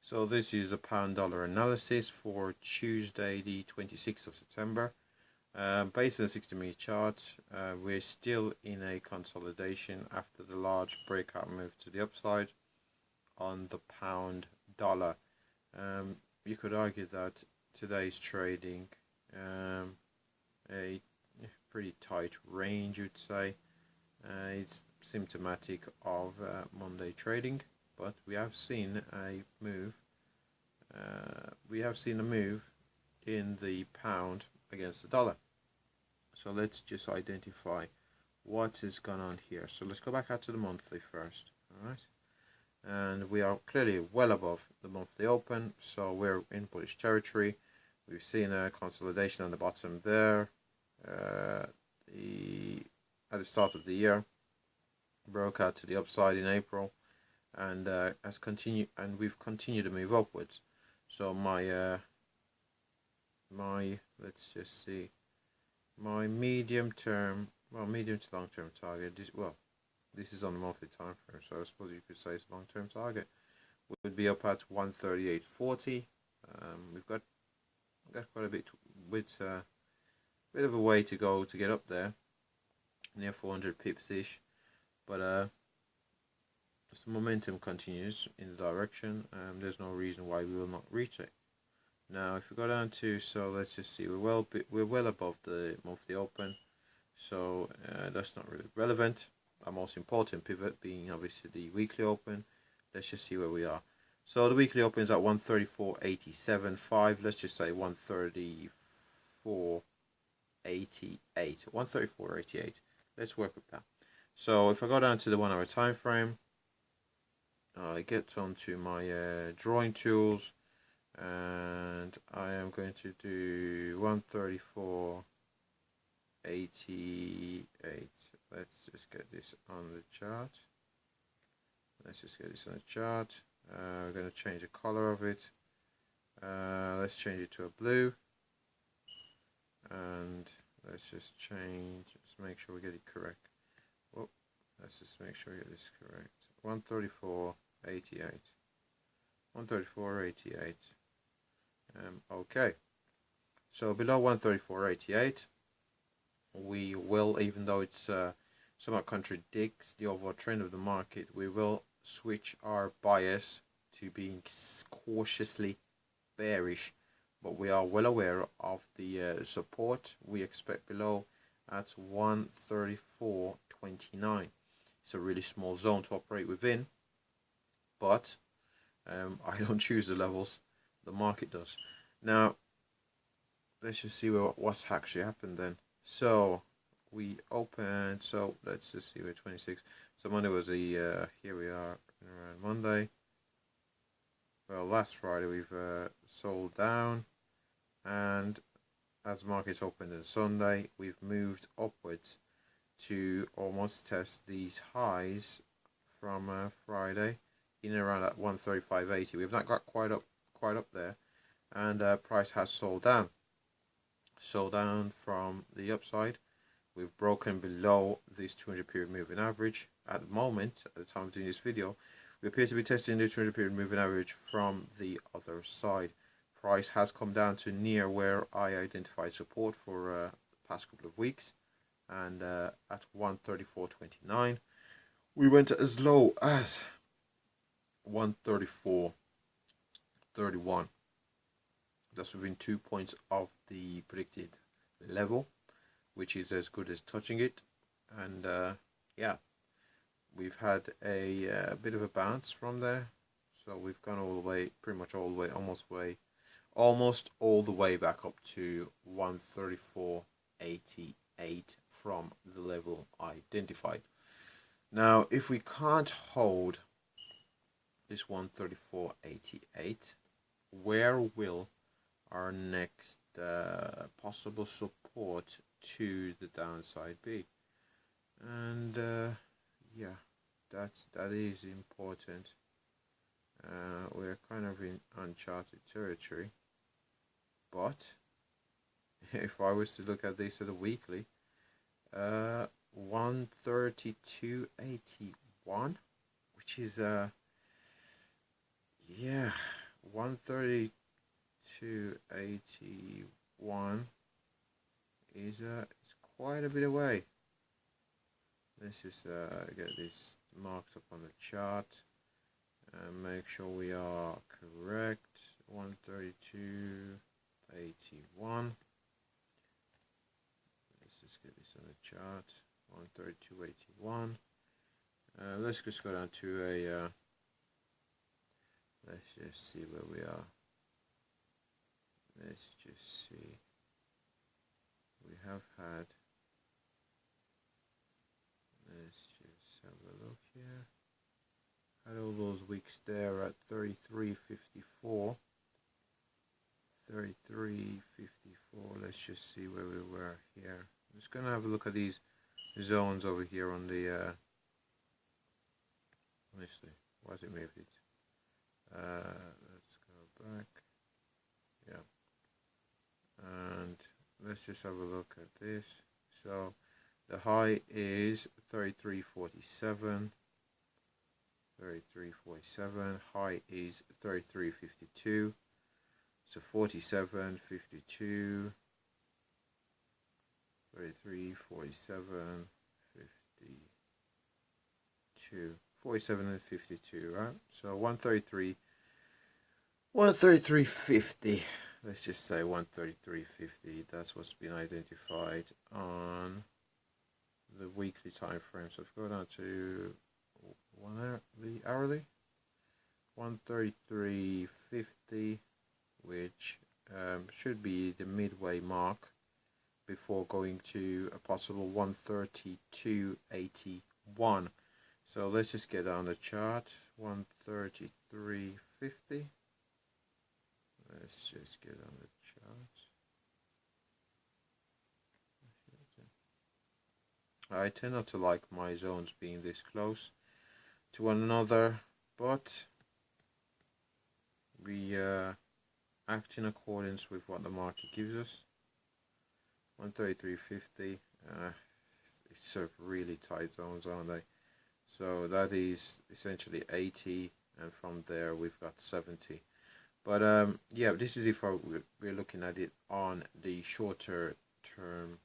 So this is a pound dollar analysis for Tuesday the 26th of September. Based on the 60-minute chart, we're still in a consolidation after the large breakout move to the upside on the pound dollar. You could argue that today's trading a pretty tight range, you'd say. It's symptomatic of Monday trading, but we have seen a move. In the pound against the dollar. So let's just identify what is going on here. So let's go back out to the monthly first. All right, and we are clearly well above the monthly open, so we're in bullish territory. We've seen a consolidation on the bottom there. At the start of the year, broke out to the upside in April, and we've continued to move upwards. So my let's just see, my medium to long term target. This is on the monthly time frame, so I suppose you could say it's a long term target. Would be up at 138.40. We've got quite a bit of a way to go to get up there, near 400 pips ish, but as the momentum continues in the direction, there's no reason why we will not reach it. Now, if we go down to, so let's just see, we're well above the monthly open, so that's not really relevant. Our most important pivot being obviously the weekly open. Let's just see where we are. So the weekly open is at 134.87.5. Let's just say 134.88. 134.88. Let's work with that. So if I go down to the 1 hour time frame, I get onto my drawing tools, and I am going to do 134.88. Let's just get this on the chart. We're going to change the color of it. Let's change it to a blue, and let's make sure we get it correct. Let's just make sure we get this correct. 134.88. 134.88. Okay. So below 134.88, we will, even though it's somewhat contradicts the overall trend of the market, we will switch our bias to being cautiously bearish. But we are well aware of the support we expect below at 134.29. It's a really small zone to operate within, but I don't choose the levels, the market does. Now, let's just see what's actually happened then. So we opened, so let's just see, we're 26. So Monday was here we are around Monday. Well, last Friday we've sold down, and as markets opened on Sunday, we've moved upwards to almost test these highs from Friday in and around at 135.80. We've not got quite up there, and price has sold down from the upside. We've broken below this 200 period moving average. At the moment, at the time of doing this video, we appear to be testing the 200 period moving average from the other side. Price has come down to near where I identified support for the past couple of weeks, and at 134.29. We went as low as 134.31. That's within 2 points of the predicted level, which is as good as touching it. And yeah, we've had a bit of a bounce from there. So we've gone all the way, almost all the way back up to 134.88 from the level identified. Now, if we can't hold this 134.88, where will our next possible support to the downside be? And yeah, that is important. We're kind of in uncharted territory, but if I was to look at this at a weekly, 132.81, which is yeah, 132.81 is it's quite a bit away. Let's just get this marked up on the chart and make sure we are correct. 132.81. Let's just get this on the chart. 132.81. Let's just go down to a let's just see where we are. Let's just see. We have had, let's just have a look here. Had all those wicks there at 33.54. 33.54. Let's just see where we were here. I'm just gonna have a look at these zones over here on the honestly, why has it moved it? Let's go back. Yeah. And let's just have a look at this. So the high is 33.47. 33.47. High is 33.52. So 47.52. 33.47. 52. 47 and 52, right? So 133. 133.50. Let's just say 133.50. That's what's been identified on the weekly time frame. So if we go down to the hourly, 133.50, which should be the midway mark before going to a possible 132.81. So let's just get on the chart. 133.50. Let's just get on the chart. I tend not to like my zones being this close to one another, but we act in accordance with what the market gives us. 133.50. It's sort of really tight zones, aren't they? So that is essentially 80, and from there we've got 70. But yeah, this is if we're looking at it on the shorter term,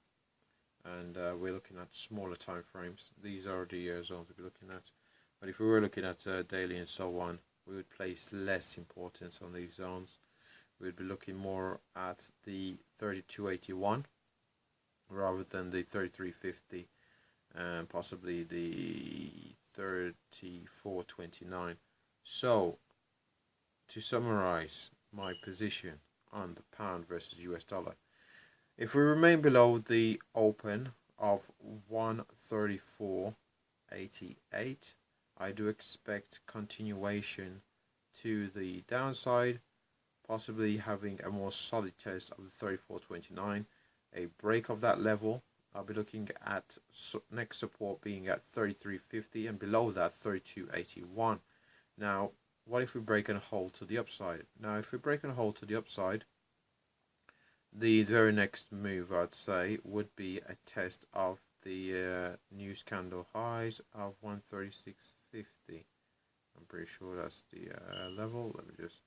and we're looking at smaller time frames. These are the zones we'll be looking at. But if we were looking at daily and so on, we would place less importance on these zones. We would be looking more at the 32.81 rather than the 33.50, and possibly the 34.29. So to summarize my position on the pound versus US dollar, if we remain below the open of 134.88, I do expect continuation to the downside, possibly having a more solid test of the 34.29, a break of that level. I'll be looking at next support being at 33.50, and below that 32.81. Now, what if we break and hold to the upside? Now, if we break and hold to the upside, the very next move, I'd say, would be a test of the news candle highs of 136.50. I'm pretty sure that's the level. Let me just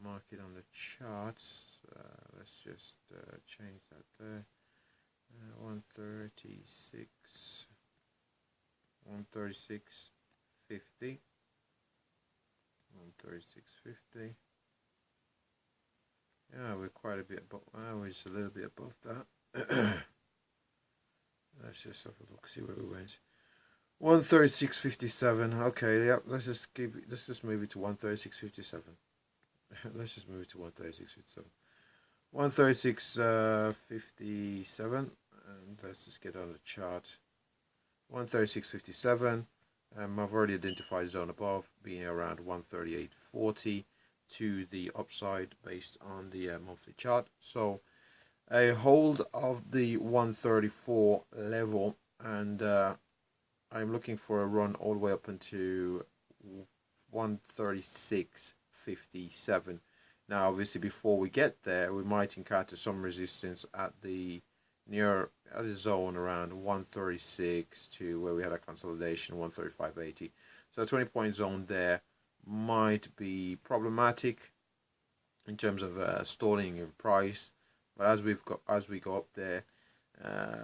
mark it on the charts. Let's just change that there. 136, 136.50. 136.50. Yeah, we're quite a bit above. We're just a little bit above that. Let's just have a look, see where we went. 136.57. Okay, yeah. Let's just move it to 136.57. Let's just move it to 136.57. 136.57, and let's just get on the chart. 136.57. I've already identified the zone above being around 138.40 to the upside based on the monthly chart. So a hold of the 134 level, and I'm looking for a run all the way up into 136.57. Now, obviously, before we get there, we might encounter some resistance at the zone around 136 to where we had a consolidation, 135.80. So a 20-point zone there might be problematic. in terms of stalling in price. But as we go up there,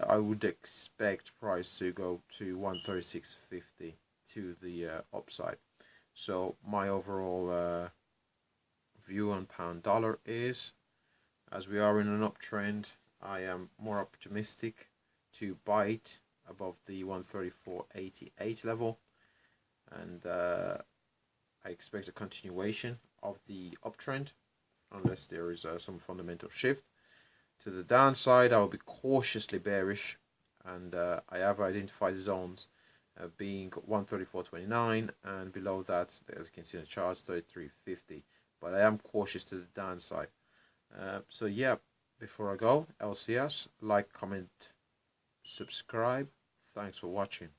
I would expect price to go to 136.50 to the upside. So my overall view on pound dollar is, as we are in an uptrend, I am more optimistic to buy it above the 134.88 level, and I expect a continuation of the uptrend unless there is some fundamental shift. To the downside, I will be cautiously bearish, and I have identified zones being 134.29, and below that, as you can see in the charts, 33.50. But I am cautious to the downside. So yeah, before I go, LCS, like, comment, subscribe. Thanks for watching.